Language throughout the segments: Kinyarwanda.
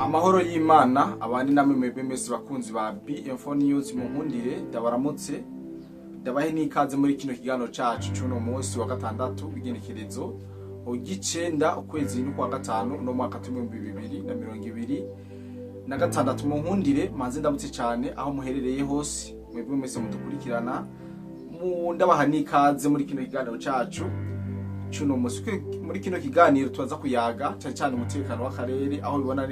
Amahoro y'Imana abandi namwe mwebwe mwese bakunzi ba BM4 News mu nkundire ndabaramutse ndabahe n'ikaze muri kino kiganiro cacu cuno munsi wa gatandatu w'igenekerezo ogicenda ukwezi n'ukwa gatanu no mwaka 2026 mu nkundire manze ndabutse cyane aho muherereye hose mwebwe mwese mudukurikirana mu ndabaha n'ikaze muri kino kiganiro cacu cuno munsi. Muri kino kiganiro tubaza kuyaga cyane umutekano w'akarere aho bibona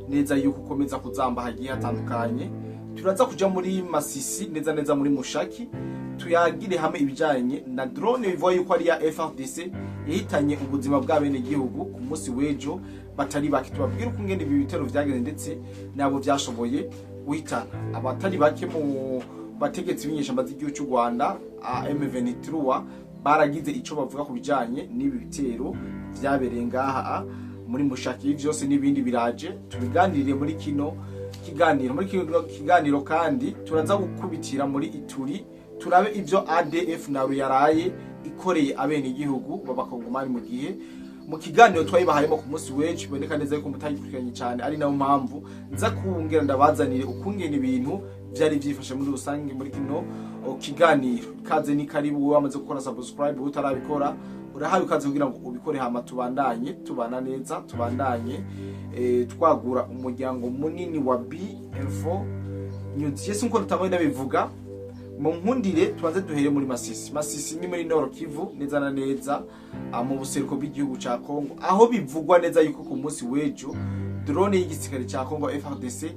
neza yuko ukomeza kuzamba hagiye hatandukanye. Turaza kuja muri Masisi neza muri Mushaki tuyagire hamwe ibijanye na drone bivuga yuko ari ya FARDC yahitanye ubuzima bw'abene gihugu ku munsi wejo batari bake. Tubabwira uko ngene ibi bitero vyagenze ndetse nabo vyashoboye guhitana abatari bake mu bategetsi b'inyeshamba z'igihugu cy'u Rwanda M23 baragize ico bavuga ku bijanye n'ibi bitero vyabereye ngaha muri Mushaki. Vyose n'ibindi biraje tubiganirire muri kino kiganiro. Muri kino kiganiro kandi turaza gukubitira muri Ituri turabe ivyo ADF na yaraye ikoreye abene igihugu babakongomani mu gihe mu kiganiro twayibahayemo ku munsi wejo biboneka neza yuko mutagikurikiranye cyane, ari nayo mpamvu nza kubungera ndabazanire ukungene ibintu vyari vyifashe muri rusange muri kino kiganiro. Kaze ni karibu wamaze gukora subscribe utarabikora urahawe kaze kugira ngo ubikore hama tubandanye tubana neza tubandanye twagura umuryango munini wa BM4 News. Yesu nko tutamwe ndabivuga mu nkundire tubanze duhere muri Masisi. Masisi ni muri Nord Kivu neza na neza mu buseruko bw'igihugu ca Kongo, aho bivugwa neza yuko ku munsi wejo drone y'igisirikare ca Kongo FARDC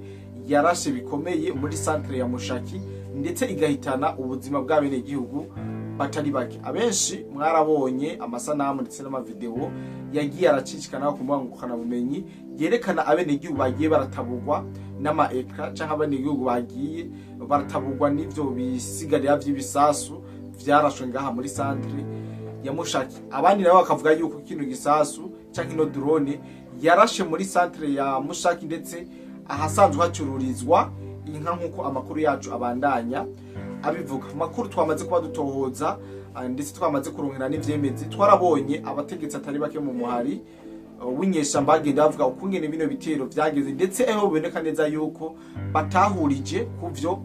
yarashe bikomeye muri centre ya Mushaki ndetse igahitana ubuzima bw'abene gihugu batari bake. Abenshi mwarabonye amasanamu ndetse n'amavideo yagiye aracicikana ku mbuga bumenyi yerekana abene gihugu bagiye baratabugwa n'ama ekra canke abene gihugu bagiye baratabugwa n'ivyo bisigarira vy'ibisasu vyarashwe ngaha muri centre ya Mushaki. Abandi nabo bakavuga yuko kino gisasu canke ino drone yarashe muri centre ya Mushaki ndetse ahasanzwe hacururizwa inka nkuko amakuru yacu abandanya abivuga. Amakuru twamaze kuba dutohoza ndetse twamaze kuronkera n'ivyemezi twarabonye abategetsi atari bake mu muhari w'inyeshamba bagenda bavuga ukungene bino bitero vyageze ndetse aho biboneka neza yuko batahurije kuvyo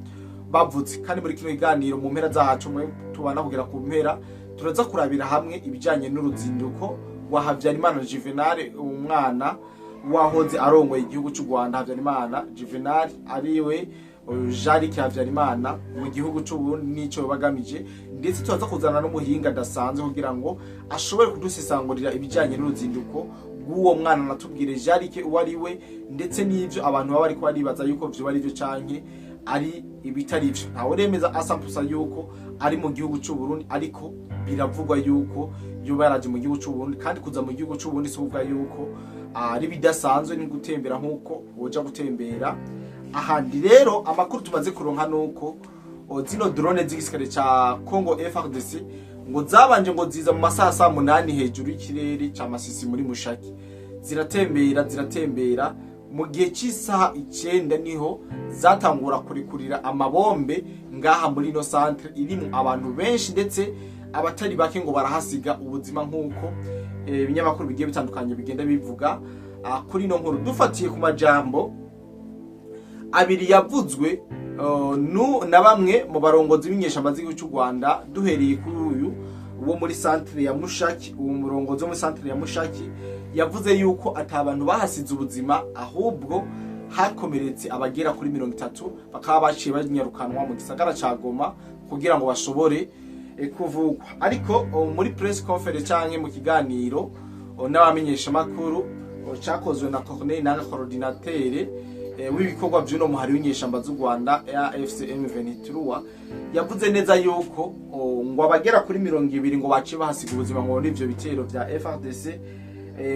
bavuze. Kandi muri kino kiganiro mu mpera zacu tubana kugera ku mpera turaza kurabira hamwe ibijanye n'uruzinduko wa Havyarimana Juvenal, umwana wahoze arongoye igihugu cy'u Rwanda. Havyarimana Juvenal ariwe Jean Havyarimana mu gihugu cy'u Burundi nico bagamije, ndetse tuzaza kuzana n'umuhinga dasanzwe kugira ngo ashobore kudusisangurira ibijanye n'uruzinduko bw'uwo mwana natubwire Jean uwariwe ndetse n'ivyo abantu baba ariko baribaza yuko vyo bari byo canke ari ibitari ivyo. Ntawe remeza asampusa yuko ari mu gihugu cy'u Burundi, ariko biravugwa yuko yoba yaraje mu gihugu cy'u Burundi. Kandi kuza mu gihugu cy'u Burundi suvuga yuko ari bidasanzwe ni gutembera nkuko woja gutembera ahandi. Rero amakuru tumaze kuronka nuko zino drone z'igisirikare ca Congo FARDC ngo zabanje ngo ziza mu masaha 8 hejuru y'ikirere ca Masisi muri Mushaki, ziratembera mu gihe cy'isaha 9 niho zatangura kurikurira amabombe ngaha muri no centre irimu abantu benshi ndetse abatari bake ngo barahasiga ubuzima nkuko ibinyamakuru bigiye bitandukanye bigenda bivuga kuri no nkuru. Dufatiye ku majambo abiri yavuzwe na bamwe mu barongozi b'inyeshamba z'igihugu cy'u Rwanda, duhereye kuri uyu wo muri centre ya Mushaki. Uwo murongozi wo muri centre ya Mushaki yavuze yuko atabantu bahasize ubuzima ahubwo hakomeretse abagera kuri 30 bakaba baciye banyarukanwa mu gisagara ca Goma kugira ngo bashobore kuvugwa. Ariko muri press conference canke mu kiganiro n'abamenyesha makuru cakozwe na Corneille Nangaa, coordinateur w'ibikorwa by'uno muhari w'inyeshamba z'u Rwanda AFC M23, yavuze neza yuko ngo abagera kuri 20 ngo baciye bahasiga ubuzima ngo n'ivyo bitero vya FARDC,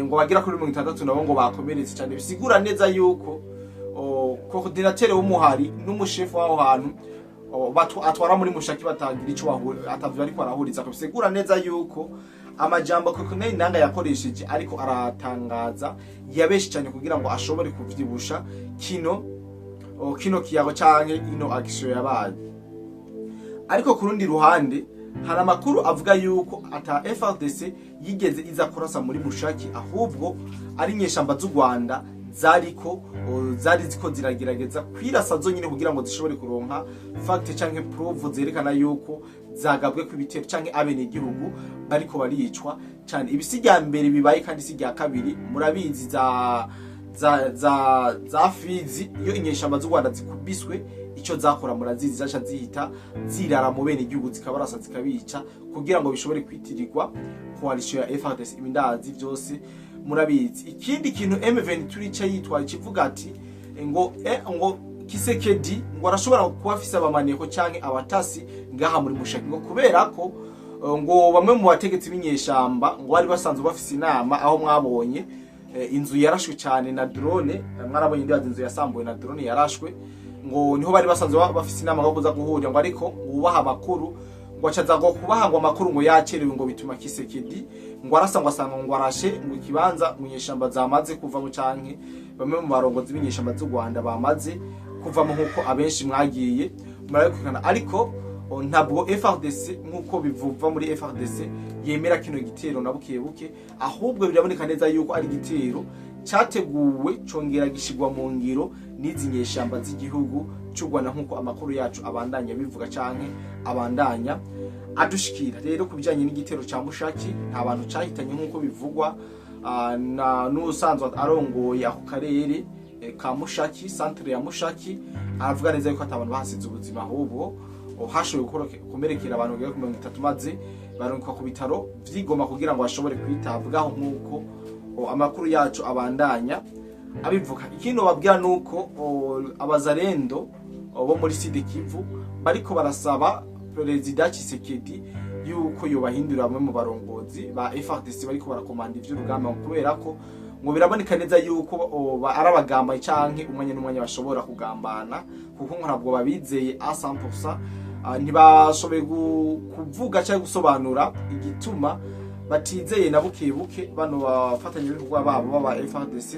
ngo bagera kuri 60 nabo ngo bakomeretse cyane. Bisigura neza yuko coordinateur w'umuhari n'umushefu waho hantu atwara muri Mushaki batagira ico atavyo ariko arahuriza. Bisigura neza yuko amajambo Corneille Nangaa yakoresheje ariko aratangaza yabeshi cyane kugira ngo ashobore kuvyibusha kino kiyago canke ino action yabaye. Ariko ku rundi ruhande hari amakuru avuga yuko ata FARDC yigeze iza kurasa muri Mushaki, ahubwo ari nyeshamba z'u Rwanda zari ziko ziragerageza kwirasa zonyine kugira ngo zishobore kuronka fact canke proof zerekana yuko zagabwe ku bitero canke abene igihugu bariko baricwa cyane. Ibisiga mbere bibaye kandi sijya kabiri murabizi za Fizi iyo inyeshamba z'u Rwanda zikubiswe icyo zakora murazizi zaca zihita zirara mu bene igihugu zikabarasa zikabica kugira ngo bishobore kwitirirwa coalition ya FARDC ibindazi byose murabizi. Ikindi kintu M23 cya yitwaye kivuga ati ngo Kisekedi ngo arashobora kuba afise abamaneko canke abatasi ngaha muri Mushaki ngo kubera ko ngo bamwe mu bategetsi b'inyeshamba ngo bari basanzwe bafise inama aho mwabonye inzu yarashwe cyane na drone, mwarabonye ndi inzu yasambuwe na drone yarashwe, ngo niho bari basanzwe bafise inama ngo kuza guhurira ngo ariko ubaha makuru ngo acaza ngo kubaha ngo makuru ngo yacerewe ngo bituma Kisekedi ngo arasangwa asanga ngo arashe mu kibanza mu nyeshamba zamaze kuva mu canke bamwe mu barongozi b'inyeshamba z'u Rwanda bamaze kuva mu nkuko abenshi mwagiye murabikana. Ariko ntabwo FARDC nkuko bivuva muri FARDC yemera kino gitero na buke ahubwo biraboneka neza yuko ari gitero cyateguwe congera gishigwa mu ngiro n'izi nyeshamba z'igihugu cy'u Rwanda nkuko amakuru yacu abandanya bivuga canke abandanya adushikira. Rero kubijanye n'igitero ca Mushaki nta bantu cyahitanye nkuko bivugwa na n'usanzwe arongoye ako karere ka Mushaki, centre ya Mushaki, aravuga neza yuko atabantu bahasize ubuzima ahubwo hashoboye kumerekera abantu bagera ku 30 maze baronka ku bitaro vy'Igoma kugira ngo bashobore kwitabwaho nkuko amakuru yacu abandanya abivuga. Ikindi babwira nuko abazarendo bo muri Sud Kivu bariko barasaba President Tshisekedi yuko yobahindura bamwe mu barongozi ba FARDC bariko barakomanda ivy'urugamba kubera ko ngo biraboneka neza yuko arabagamba canke umwanya n'umwanya bashobora kugambana kuko ntabwo babizeye 100%. Ntibashoboye kuvuga cyangwa gusobanura igituma batizeye na buke bano bafatanya ibikorwa babo baba FARDC,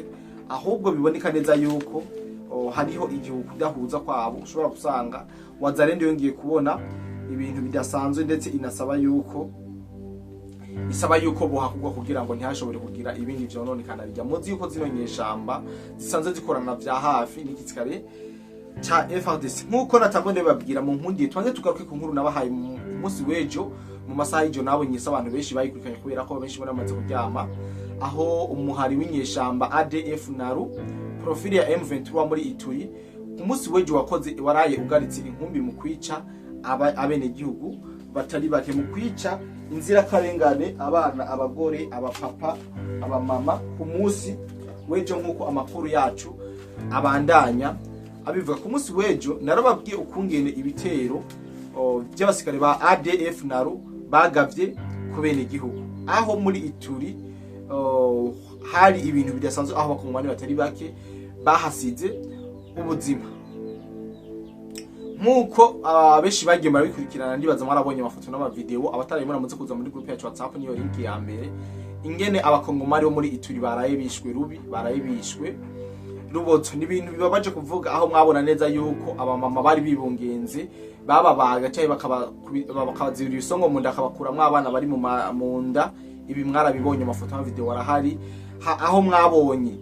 ahubwo biboneka neza yuko hariho igihugu kudahuza kwabo. Ushobora gusanga wazarende yongeye kubona ibintu bidasanzwe ndetse isaba yuko bohakugwa kugira ngo ntihashobore kugira ibindi vyononekana bijya muzi yuko zino nyeshamba zisanzwe zikorana vya hafi n'igitsikare cha FARDC nkuko natambone babwira mu nkundiye twanze tugaruke ku nkuru nabahaye mu munsi wejo mu masaha y'ijoro nabonye abantu benshi bayikurikanye kubera ko benshi baramaze kuryama, aho umuhari w'inyeshamba ADF Naru profile ya M23 muri Ituri ku munsi wejo wakoze waraye ugaritse inkumbi mu kwica abene gihugu batari bake mu kwica inzira karengane abana, abagore, abapapa, abamama ku munsi wejo nkuko amakuru yacu abandanya abivuga. Ku munsi wejo narababwiye ukungene ibitero by'abasikare ba ADF Naru bagavye ku bene gihugu aho muri Ituri hari ibintu bidasanzwe aho bakongwani batari bake bahasize ubuzima nkuko abeshi bagiye barabikurikirana. Ndibaza mwarabonye amafoto n'ama video abatarayimura muze kuza muri group yacu WhatsApp niyo link ya mbere ingene abakongomari bo muri Ituri baraye bishwe Ruboto. N'ibintu bibabaje kuvuga aho mwabona neza yuko abamama bari bibungenze bababaga cyaye bakabazirira isongo mu nda akabakuramwe abana bari mu nda. Ibi mwarabibonye amafoto na video warahari aho mwabonye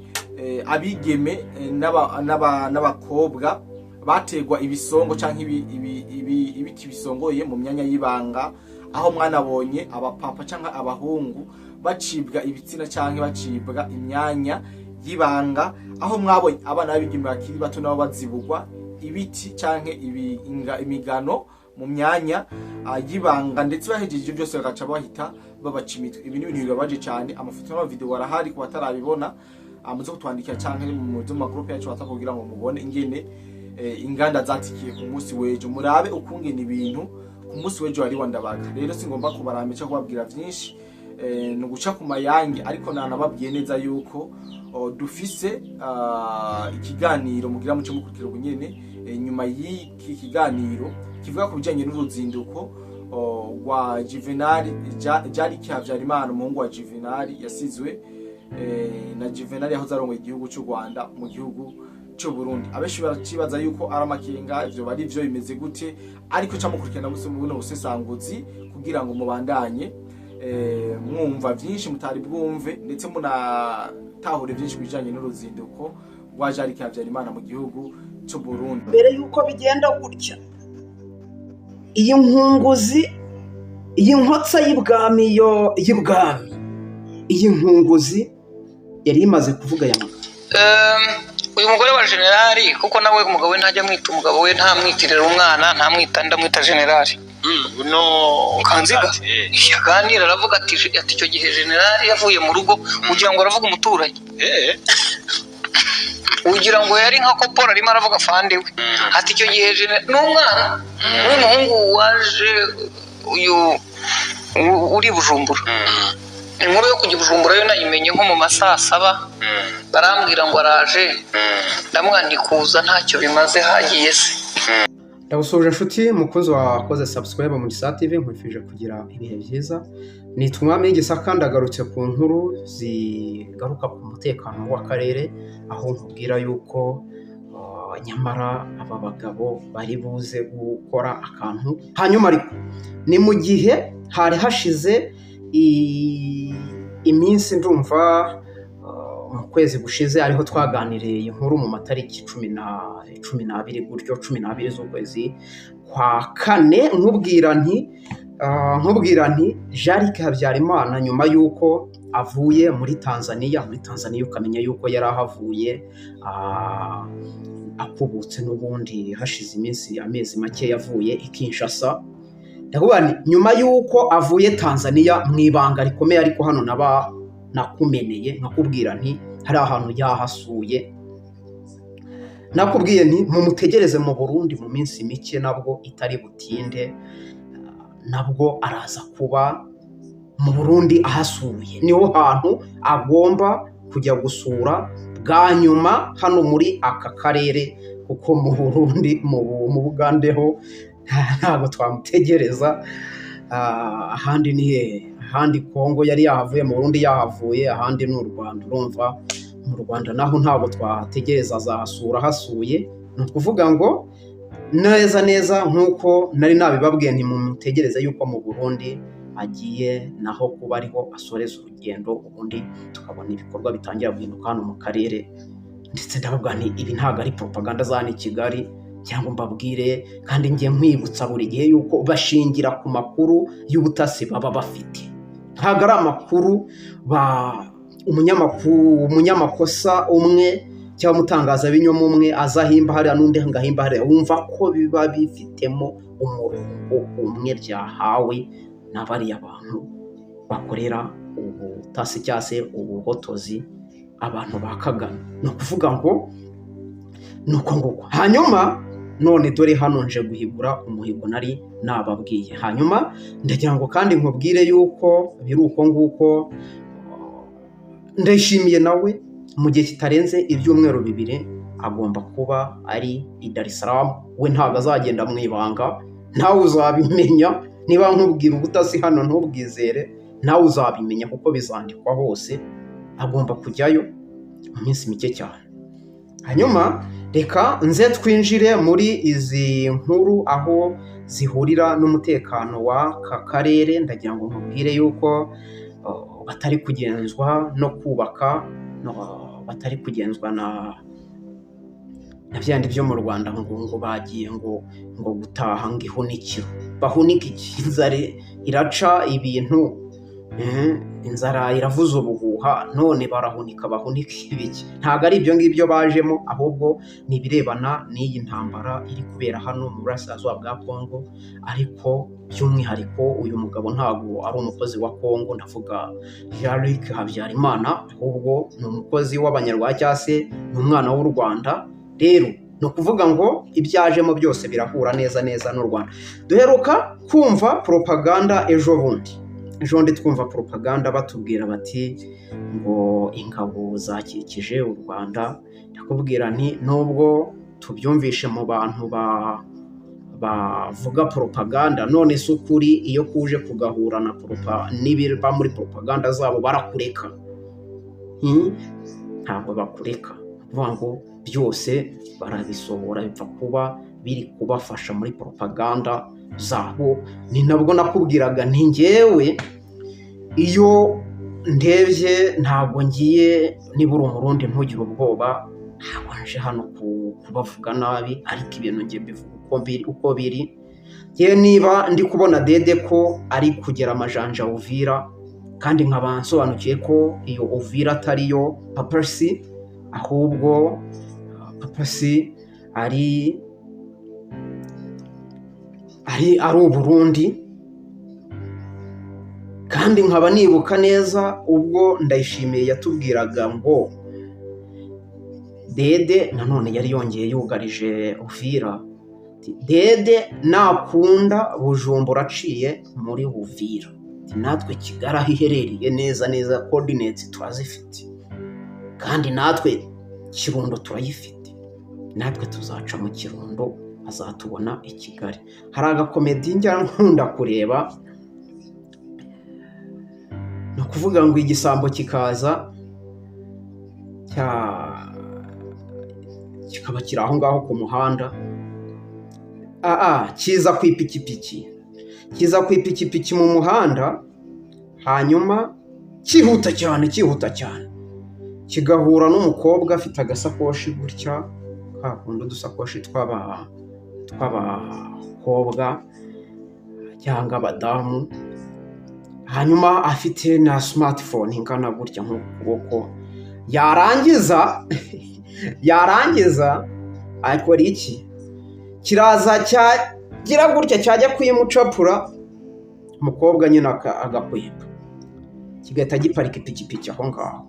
abigeme n'abakobwa bategwa ibisongo canke ibiti bisongoye mu myanya y'ibanga, aho mwanabonye abapapa canke abahungu bacibwa ibitsina canke bacibwa imyanya y'ibanga, aho mwabonye abana babigeme bakiri bato nabo bazibugwa ibiti canke imigano mu myanya y'ibanga, ndetse bahejeje byose bagaca bahita babaca imitwe. Ibi ni ibintu bibabaje cyane. Amafoto n'ama video warahari ku batarabibona muze kutwandikira canke mu group yacu WhatsApp kugira ngo mubone ingene inganda zatikiye ku munsi wejo, murabe ukungena ibintu ku munsi wejo ari wandabaga. Rero singomba kubarambica kubabwira byinshi no guca ku mayange, ariko nanababwiye neza yuko dufise ikiganiro mugira muce mukurikira ubunyene nyuma y'iki kiganiro kivuga ku bijanye n'uruzinduko wa Juvenal jari Habyarimana umuhungu wa Juvenal yasizwe na Juvenal yaho zarongoye igihugu cy'u Rwanda mu gihugu cyo Burundi. Abeshi baracibaza yuko aramakenga ivyo bari byo bimeze gute, ariko camukurikirana gusa mu buno busesanguzi kugira ngo mubandanye mwumva byinshi mutari bwumve ndetse munatahure byinshi bijanye n'uruzinduko rwa Jarike Habyarimana mu gihugu cy'u Burundi. Mbere yuko bigenda gutya, iyi nkunguzi, iyi nkotsa y'ibwami iyi nkunguzi yari imaze kuvuga ya magambo. Uyu mugore wa generali, kuko nawe umugabo we ntajya mwita umugabo we, ntamwitirira umwana, ntamwita ndamwita generali. No Kanziga yaganira aravuga ati icyo gihe generali yavuye mu rugo ugira ngo aravuga umuturanyi. Ugira ngo yari nka kopora arimo aravuga fande we. Ati icyo gihe n'umwana n'umuhungu waje uyu uri Bujumbura. Inkuru yo kujya Bujumbura yo nayimenye nko mu masaa 7, barambwira ngo araje, ndamwandikuza ntacyo bimaze hagiye se. Ndabusuje inshuti mukunzi wakoze subscribe mu Gisaka TV, nkwifuje kugira ibihe byiza. Nitwa Umwami Gisaka, ndagarutse ku nkuru zigaruka ku mutekano w'akarere, aho nkubwira yuko nyamara aba bagabo bari buze gukora akantu. Hanyuma ariko ni mu gihe hari hashize iminsi, ndumva mu kwezi gushize ariho twaganiriye inkuru mu matariki 12 gutyo 12 z'ukwezi kwa kane, nkubwira nti Jarike Habyarimana nyuma yuko avuye muri Tanzania ukamenya yuko yari ahavuye akubutse n'ubundi hashize amezi make yavuye i Kinshasa. Nyuma yuko avuye Tanzania mu ibanga rikomeye, ariko hano nakumeneye nkakubwira nti hari ahantu yahasuye, nakubwiye nti mumutegereze mu Burundi mu minsi mike, nabwo itari butinde, nabwo araza kuba mu Burundi ahasuye. Niho hantu agomba kujya gusura bwa nyuma hano muri aka karere, kuko mu Burundi mu Bugande ho ntabwo twamutegereza. Ahandi ni hehe? Ahandi Kongo yari yahavuye, mu Burundi yahavuye, ahandi ni u Rwanda. Urumva mu Rwanda naho ntabwo twategereza, azahasura hasuye. Ni ukuvuga ngo neza nk'uko nari nabibabwiye, ntimumutegereze yuko mu Burundi agiye naho kuba ariho asoreza urugendo, ubundi tukabona ibikorwa bitangira guhinduka hano mu karere. Ndetse ndavuga nti ibi ntabwo ari propaganda za hano i Kigali cyangwa mbabwire, kandi ngiye nkwibutsa buri gihe yuko bashingira ku makuru y'ubutasi baba bafite. Ntabwo ari amakuru umunyamakosa umwe cyangwa umutangazabinyoma umwe azahimba hariya n'undi ngahimba hariya, wumva ko biba bifitemo umurongo umwe byahawe n'abariya bantu bakorera ubutasi cyangwa se ubuhotozi abantu ba Kagame. Ni ukuvuga ngo nuko nguko. Hanyuma none dore hano nje guhigura umuhigo nari nababwiye. Hanyuma ndagira ngo kandi nkubwire yuko biri uko nguko, ndashimiye nawe mu gihe kitarenze ibyumweru 2 agomba kuba ari i Dar es Salaam. We ntabwo azagenda mu ibanga, nawe uzabimenya. Niba nkubwira ubutasi hano ntubwizere, nawe uzabimenya kuko bizandikwa hose. Agomba kujyayo mu minsi mike cyane. Hanyuma reka nze twinjire muri izi nkuru aho zihurira n'umutekano w'aka karere. Ndagira ngo nkubwire yuko batari kugenzwa no kubaka, batari kugenzwa na byandi byo mu Rwanda ngo bagiye ngo gutaha ngo ihunikiro. Bahunika iki? Inzara iraca ibintu, inzara iravuza ubuhuha, none bahunika ibiki? Ntabwo ari ibyo ngibyo bajemo, ahubwo ni ibirebana n'iyi ntambara iri kubera hano mu burasirazuba bwa Kongo. Ariko by'umwihariko uyu mugabo ntabwo ari umukozi wa Kongo, ndavuga Jarike Habyarimana, ahubwo ni umukozi w'Abanyarwanda cyangwa se ni umwana w'u Rwanda. Rero ni ukuvuga ngo ibyajemo byose birahura neza n'u Rwanda. Duheruka kumva propaganda ejo bundi twumva propaganda batubwira bati ngo ingabo zakikije u Rwanda. Ndakubwira nti nubwo tubyumvishe mu bantu bavuga propaganda, none se ukuri iyo kuje kugahura na n'ibiba muri propaganda zabo barakureka? Ntabwo bakureka. Kuvuga ngo byose barabisohora, bipfa kuba biri kubafasha muri propaganda zabo. Ni nabwo nakubwiraga nti ngewe iyo ndebye ntabwo ngiye nibura umurundi ntugire ubwoba, ntabwo nje hano kubavuga nabi, ariko ibintu ngiye mbivuga uko biri. Yewe niba ndi kubona Dede ko ari kugera amajanja Uvira, kandi nkaba nsobanukiye ko iyo Uvira atariyo Papersy, ahubwo Papersy ari Uburundi. Kandi nkaba nibuka neza ubwo Ndayishimiye yatubwiraga ngo Dede nanone yari yongeye yugarije Uvira, Dede nakunda Bujumbura aciye muri Uvira, natwe Kigali aho iherereye neza neza coordinates turazifite, kandi natwe Kirundo turayifite, natwe tuzaca mu Kirundo azatubona i Kigali. Hari agakomedi njya nkunda kureba, ni ukuvuga ngo igisambo kikaza kikaba kiri aho ngaho ku muhanda, kiza ku ipikipiki mu muhanda, hanyuma cyihuta cyane kigahura n'umukobwa afite agasakoshi gutya, kakunda udusakoshi tw'abakobwa cyangwa abadamu, hanyuma afite na smartphone ingana gutya nk'ukuboko. yarangiza akora iki? Kiraza cyagira gutya cyajya kuyimucapura, umukobwa nyine agakweba, kigahita giparika ipikipiki aho ngaho.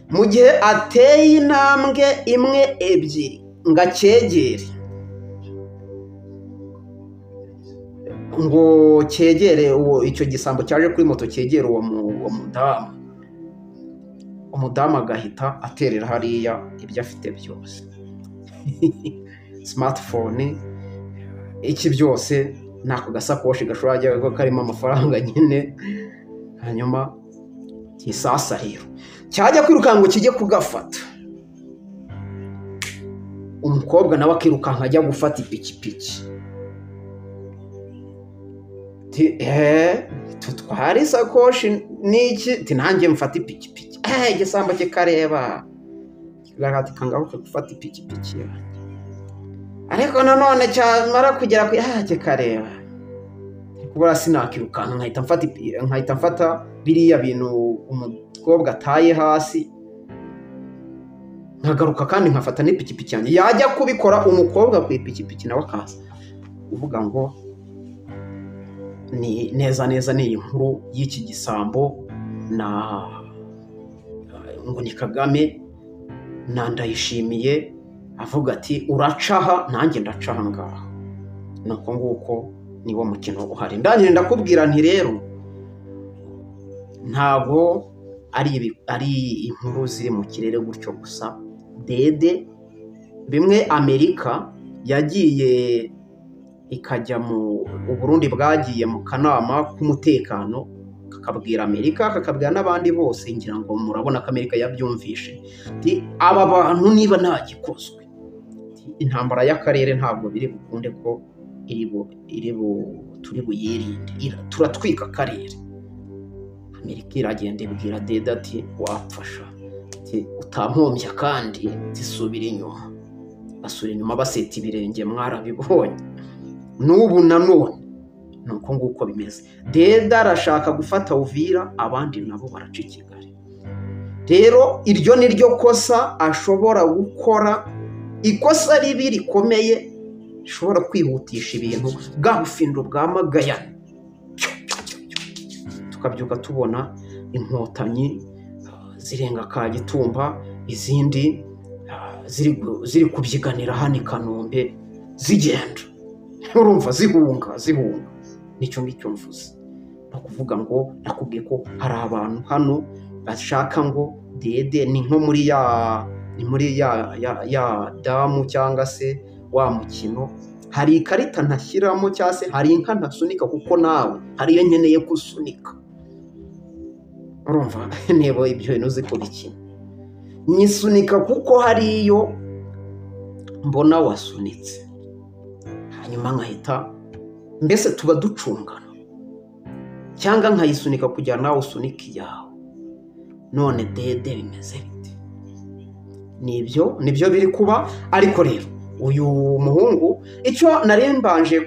Mu gihe ateye intambwe imwe ebyiri ngo acyegere, ngo cyegere icyo gisambo cyaje kuri moto, cyegere uwo umudamu agahita aterera hariya ibyo afite byose smartphone, iki byose nako gasakoshi gashobora kujya karimo amafaranga nyine. Hanyuma kisasa rero cyajya kwirukanka ngo kijye kugafata, umukobwa nawe akirukanka ajya gufata ipikipiki. Tutwara isakoshi n'iki? Nanjye mfata ipikipiki. Igisambo kikareba kigahita kangaruka gufata ipikipiki yanjye, ariko nanone cyamara kugera kikareba, kubura sinakirukanka nkahita mfata biriya bintu umukobwa ataye hasi, nkagaruka kandi nkafata n'ipikipiki yanjye. Yajya kubikora umukobwa ku ipikipiki nawe akaza uvuga ngo ni neza ni inkuru y'iki gisambo ngo ni Kagame na Ndayishimiye, avuga ati uracaha nanjye ndacaha ngaha. Nuko nguko niwo mukino uhari. Ndangije ndakubwira nti rero ntabwo ari inkuru ziri mu kirere gutyo gusa. Dede bimwe Amerika yagiye ikajya mu Burundi, bwagiye mu kanama k'umutekano, kakabwira Amerika, kakabwira n'abandi bose, ngira ngo murabona ko Amerika yabyumvishe. Aba bantu niba nta gikozwe, intambara y'akarere ntabwo biri bukunde ko turi buyirinde, turatwika akarere. Amerika iragenda ibwira Dede ati wapfasha, utampombya kandi zisubira inyuma. Basubira inyuma baseta ibirenge, mwarabibonye. N'ubu nanone nuko nguko bimeze. Dede arashaka gufata Uvira, abandi nabo baraca i Kigali. Rero iryo ni ryo kosa ashobora gukora, ikosa ribi rikomeye rishobora kwihutisha ibintu, bwa bufindo bwa magayane. Tukabyuka tubona inkotanyi zirenga Kagitumba, izindi ziri kubyiganira hano i Kanombe zigenda, urumva zihunga. Nicyo ngicyo mvuze, no kuvuga ngo nakubwiye ko hari abantu hano bashaka ngo Dede ni nko muri ya damu cyangwa se wa mukino, hari ikarita ntashyiramo cyangwa se hari inka ntasunika, kuko nawe hariyo nkeneye gusunika. Urumva niba ibyo bintu uzi kubikina, nyisunika kuko hariyo mbona wasunitse, hanyuma nkahita mbese tuba ducungana. cyangwa nkayisunika kugira nawe usunike iyawe. None dede bimeze bite? Nibyo biri kuba. Ariko rero uyu muhungu icyo nari mbanje